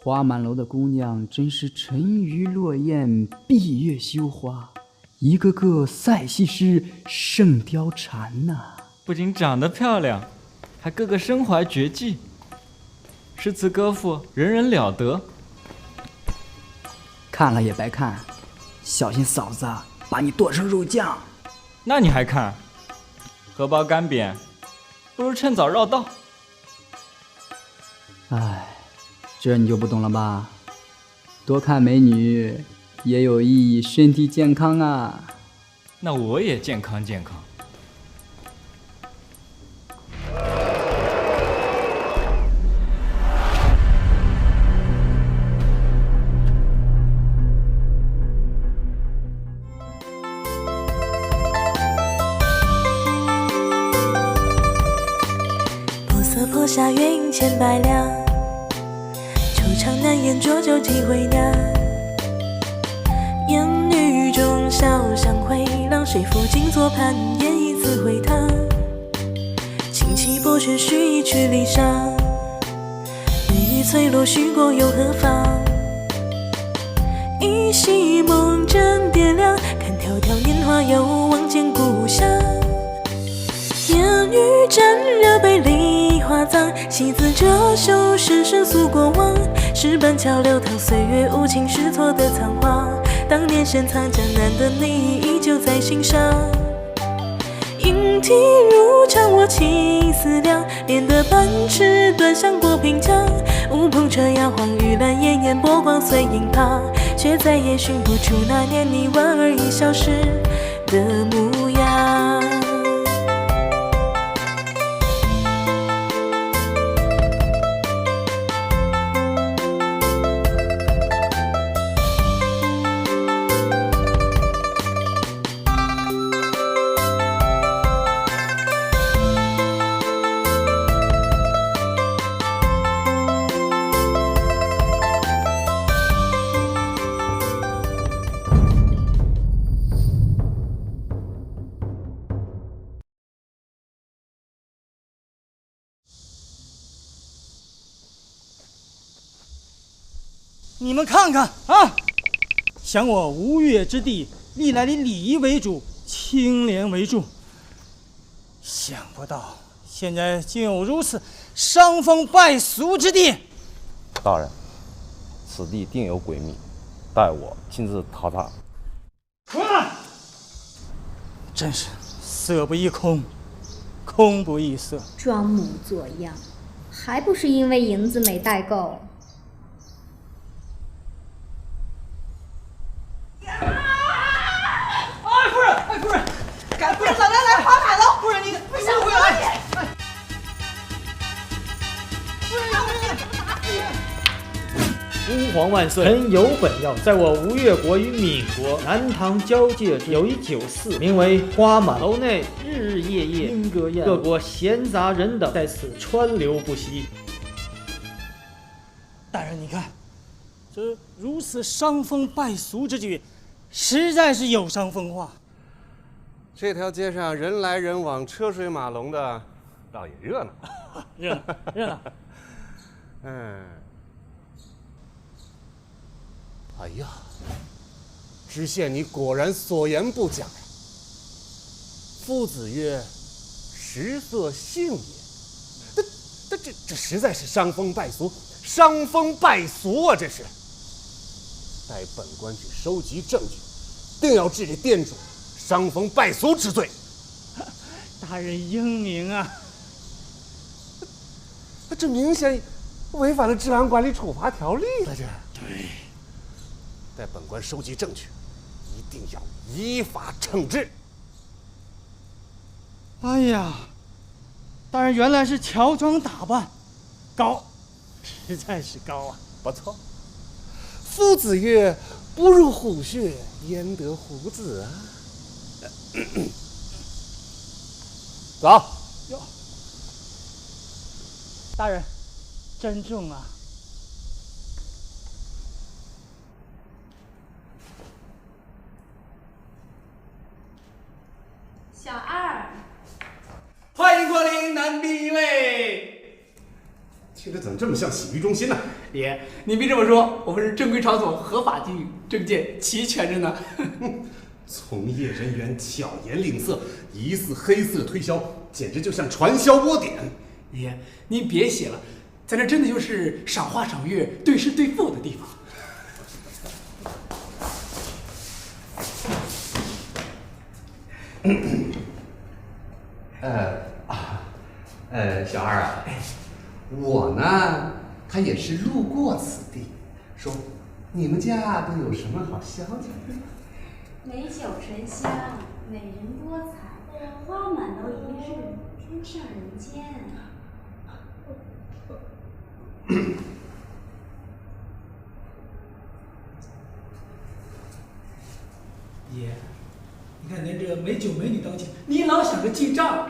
花满楼的姑娘真是沉鱼落雁，闭月羞花，一个个赛西施，圣貂蝉呐！不仅长得漂亮，还个个身怀绝技，诗词歌赋人人了得。看了也白看，小心嫂子把你剁成肉酱。那你还看？荷包干瘪，不如趁早绕道。唉，这你就不懂了吧？多看美女也有益身体健康啊。那我也健康健康。坡下月影千百两，惆怅难言浊酒几回酿。烟雨中小巷回廊，谁抚今作盼，烟一次回塘。轻骑薄雪须一曲离殇，雨雨翠落许过又何妨？依稀梦枕点亮，看迢迢年华又望见故乡。烟雨沾热杯梨花脏，戏子折袖深深诉过往。石板桥流淌岁月无情试错的仓皇，当年深藏江南的你依旧在心上。莺啼如常我情思量，连得半尺端详过平江。乌篷车摇晃玉兰烟烟波光碎影旁，却再也寻不出那年你莞尔一笑时的模样。你们看看啊，想我吴越之地，历来以礼仪为主，清廉为重。想不到现在竟有如此伤风败俗之地。大人，此地定有诡秘，待我亲自讨查。出来！真是色不异空，空不异色。装模作样，还不是因为银子没带够。吾皇万岁！臣有本要在我吴越国与闽国南唐交界处有一酒肆，名为花满楼内，日日夜夜莺歌燕舞，各国闲杂人等在此川流不息。大人，你看，这如此伤风败俗之举，实在是有伤风化。这条街上人来人往，车水马龙的，倒也热闹。热闹，热闹。哎呀，知县你果然所言不假呀。夫子曰：“食色性也。”这实在是伤风败俗，伤风败俗啊！这是。待本官去收集证据，定要治这店主伤风败俗之罪。大人英明啊！这明显违反了治安管理处罚条例了，这。对。待本官收集证据，一定要依法惩治。哎呀，大人原来是乔装打扮，高，实在是高啊！不错。夫子曰：“不入虎穴，焉得虎子啊！”走。哟，大人，珍重啊！小二，欢迎光临南滨卫。听着怎么这么像洗浴中心呢？爷，您别这么说，我们是正规场所，合法经营，证件齐全着呢。从业人员巧言令色，疑似黑色推销，简直就像传销窝点。爷，您别写了，咱这真的就是赏花赏月、对事对付的地方。小二啊，我呢，他也是路过此地，说你们家都有什么好消息？美酒醇香，美人多彩，花满楼一日，天上人间。爷，你看您这美酒美女当前，你老想着记账，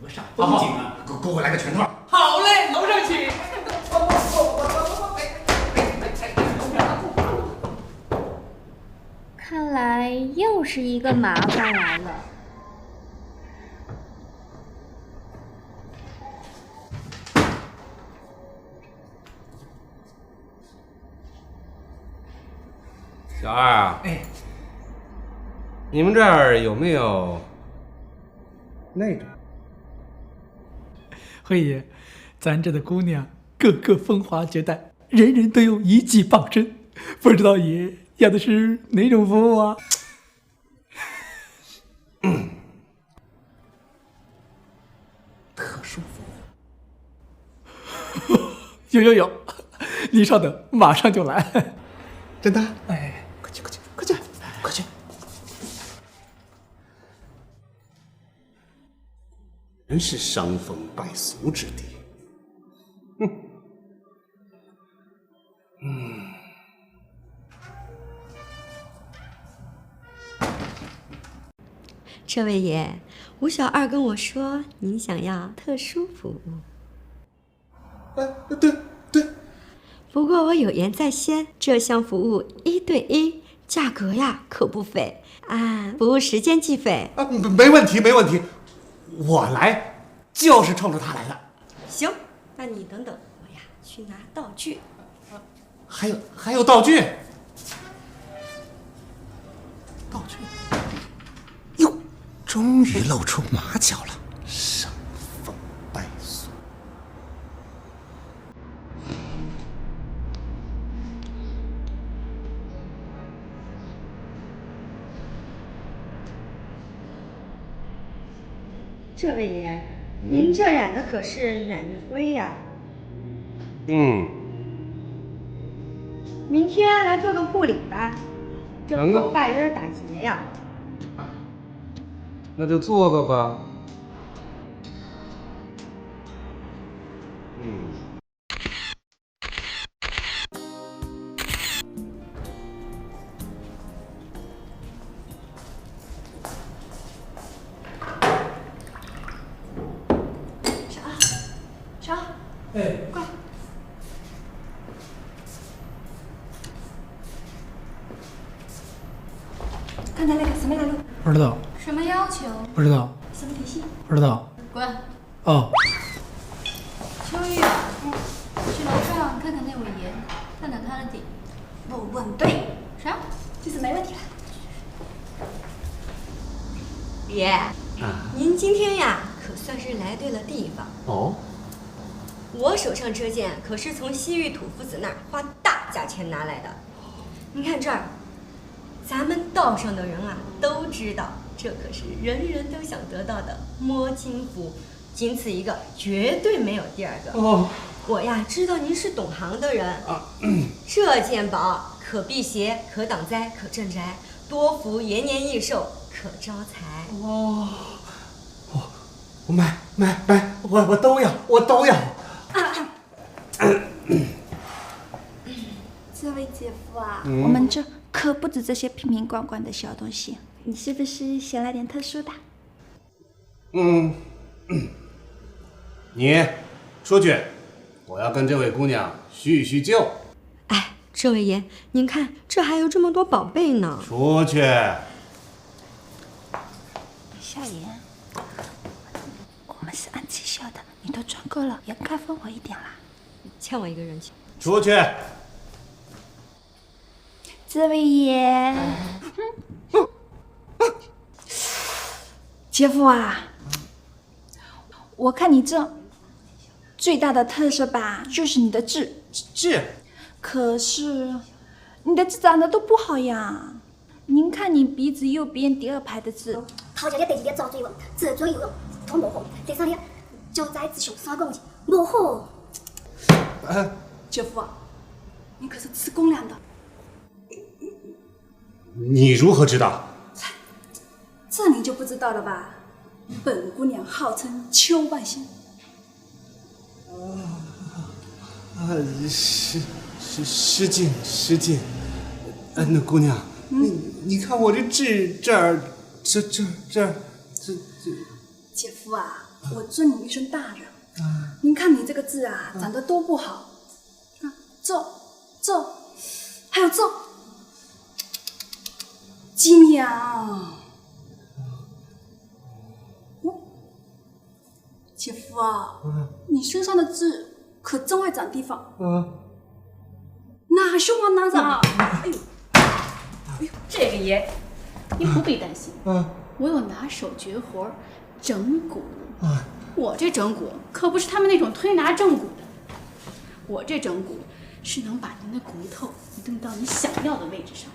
多煞风景啊！给我来个全套。好嘞，楼上请。看来又是一个麻烦来了。小二啊，哎，你们这儿有没有那种？慧爷，咱这的姑娘个个风华绝代，人人都有一技傍身，不知道爷要的是哪种服务啊？特殊服务。有，你稍等，马上就来。真的？哎，快去！真是伤风败俗之地。这位爷，吴小二跟我说您想要特殊服务。对。不过我有言在先，这项服务1对1，价格呀可不菲，按服务时间计费。啊，没问题。我来就是冲着他来的。行，那你等等，我呀去拿道具。还有道具？道具？哟，终于露出马脚了，伤风败俗。这位爷，您这染的可是染玉灰呀。明天来做个护理吧，这头发有点打结呀。那就做个吧。小二，哎，过来。刚才那个什么来路？不知道。什么要求？不知道。什么体系？不知道。滚！哦。秋玉啊，去楼上看看那位爷，探探他的底。不问对。啥？这次没问题了。爷，您今天呀，可算是来对了地方。哦。我手上这件可是从西域土夫子那儿花大价钱拿来的。你看这儿，咱们道上的人啊都知道，这可是人人都想得到的摸金符，仅此一个，绝对没有第二个。哦，我呀知道您是懂行的人，这件宝可辟邪，可挡灾，可镇宅，多福延年益寿，可招财。我买，我都要。这位姐夫啊，我们这可不止这些瓶瓶罐罐的小东西，你是不是想来点特殊的？你出去，我要跟这位姑娘叙叙旧。哎，这位爷，您看这还有这么多宝贝呢。出去。夏言，我们是按绩效的，你都赚够了，也该分我一点啦。欠我一个人情。出去。这位爷，姐夫啊，我看你这最大的特色吧，就是你的痣。可是你的痣长得都不好呀。您看你鼻子右边第2排的痣，头前的第2个左嘴纹，这左右纹都模糊，第3个就在自胸3公斤，模糊。姐夫啊，你可是吃公粮的。你如何知道？这你就不知道了吧？本姑娘号称秋半仙。失敬。那姑娘，你看我这痣这儿，这。姐夫啊，我尊你一声大人。您看你这个痣啊，长得多不好。这，还有这。金娘，姐夫啊，你身上的痣可真爱长地方。哪凶啊哪长？哎呦，这个爷，你不必担心。我有拿手绝活整骨。我这整骨可不是他们那种推拿正骨的，我这整骨是能把您的骨头移动到你想要的位置上，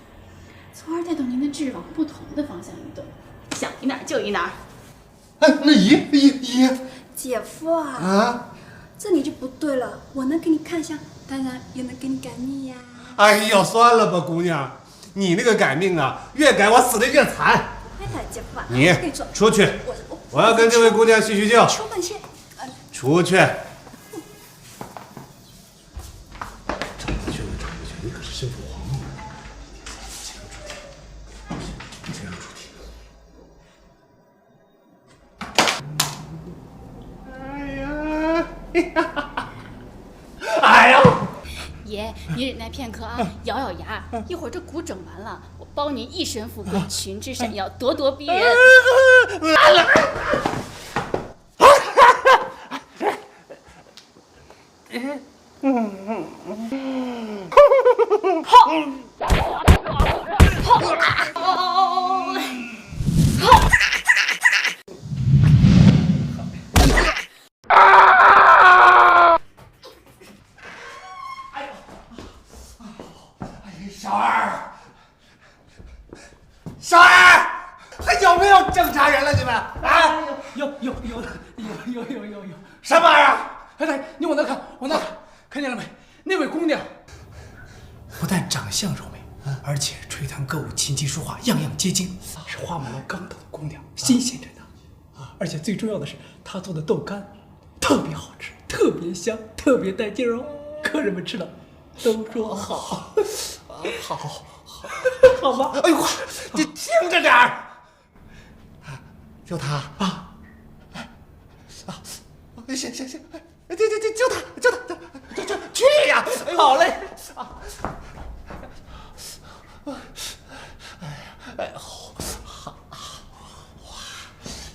从而带动您的痣往不同的方向移动，想移哪儿就移哪儿。那爷，姐夫啊，这里就不对了。我能给你看一下，当然也能给你改命呀。哎呦，算了吧，姑娘，你那个改命啊，越改我死得越惨。姐夫啊，你出去，我要跟这位姑娘叙叙旧。秋半仙，出去。你可是身负皇命。这样出题。哎呀！爷，你忍耐片刻啊，咬咬牙，一会儿这骨整完了，我包您一身富贵，群枝闪耀，咄咄逼人。小二，还有没有正常人了？你们啊？有。什么玩意儿？来，你往那看，看见了没？那位姑娘不但长相柔美，而且吹弹歌舞、琴棋书画样样皆精，是花满楼刚到的姑娘，新鲜着呢。而且最重要的是，她做的豆干特别好吃，特别香，特别带劲儿哦。客人们吃了都说好。好吧。哎呦，你听着点儿。就他啊，行，就他，去呀！好嘞。好，哇，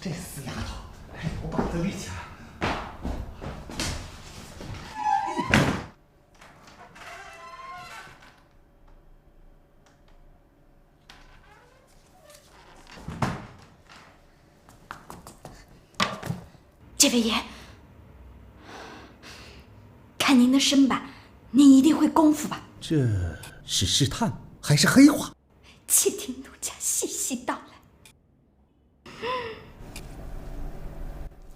这死丫头，我把她立起来。这位爷，看您的身板，您一定会功夫吧？这是试探还是黑话？且听奴家细细道来。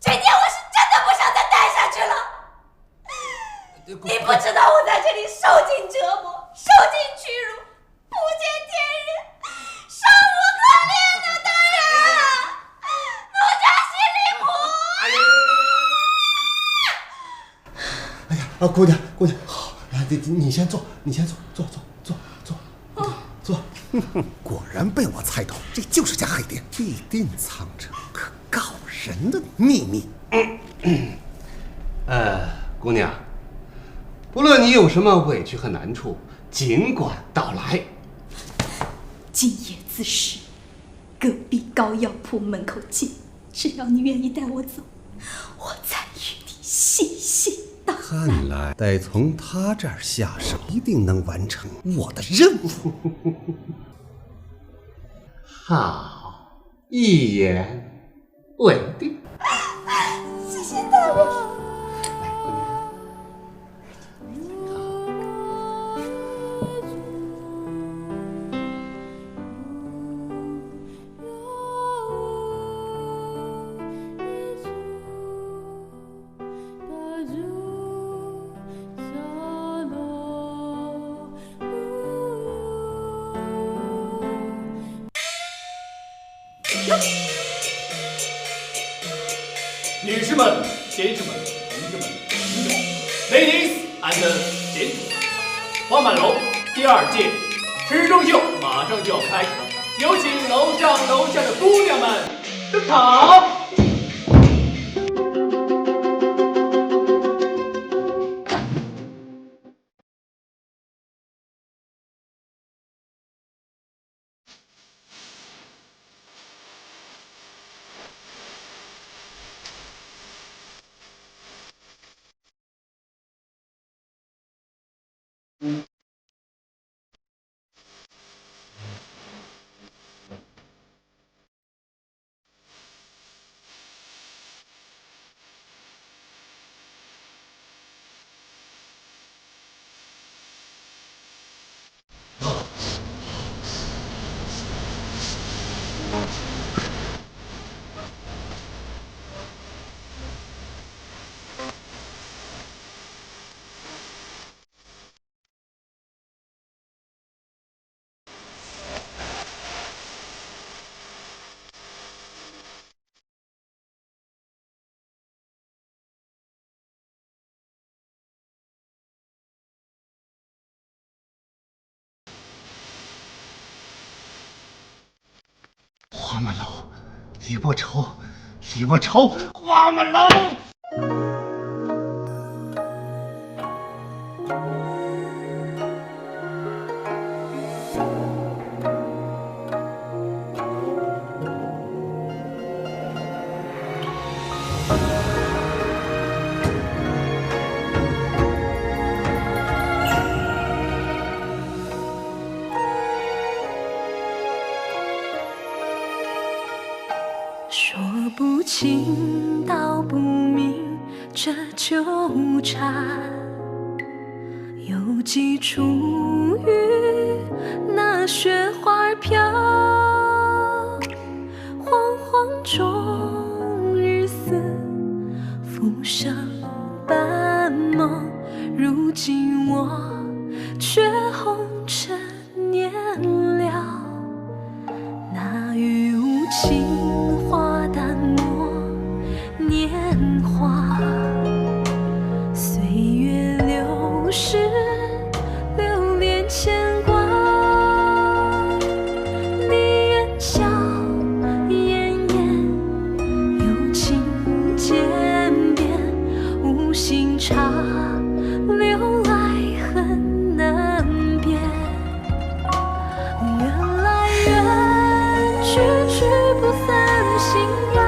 这天我是真的不想再待下去了。你不知道我在这里受尽折磨，受尽屈辱，不见天日，生无可恋啊！大人，奴家心里苦。哎呀，姑娘，好，你先坐，坐。果然被我猜到，这就是家黑店，必定藏着可告人的秘密。姑娘，不论你有什么委屈和难处，尽管道来。今夜子时，隔壁膏药铺门口见，只要你愿意带我走，我再与你细细看来得从他这儿下手，一定能完成我的任务。好，一言为定。谢谢大王。女士们、先生们、同志们、Ladies and gentlemen， 花满楼第2届时装秀马上就要开始了，有请楼上楼下的姑娘们登场。花满楼，李莫愁，李莫愁，花满楼。说不清道不明这纠缠，有几处雨那雪花飘，惶惶中日思，浮生半梦，如今我却红尘年了，那雨无情花淡漠年华，岁月流逝，留恋牵挂。你眼角奄奄，有情渐变，无心插，留来恨难辨。缘来缘去，去不散心呀。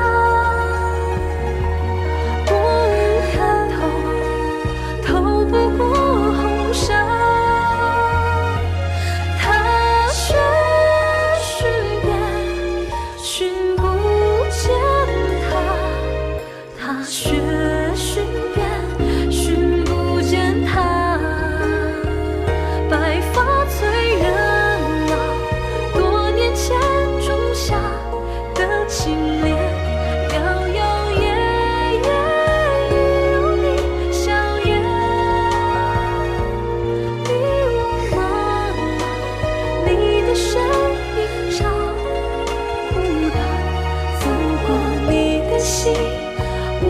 心无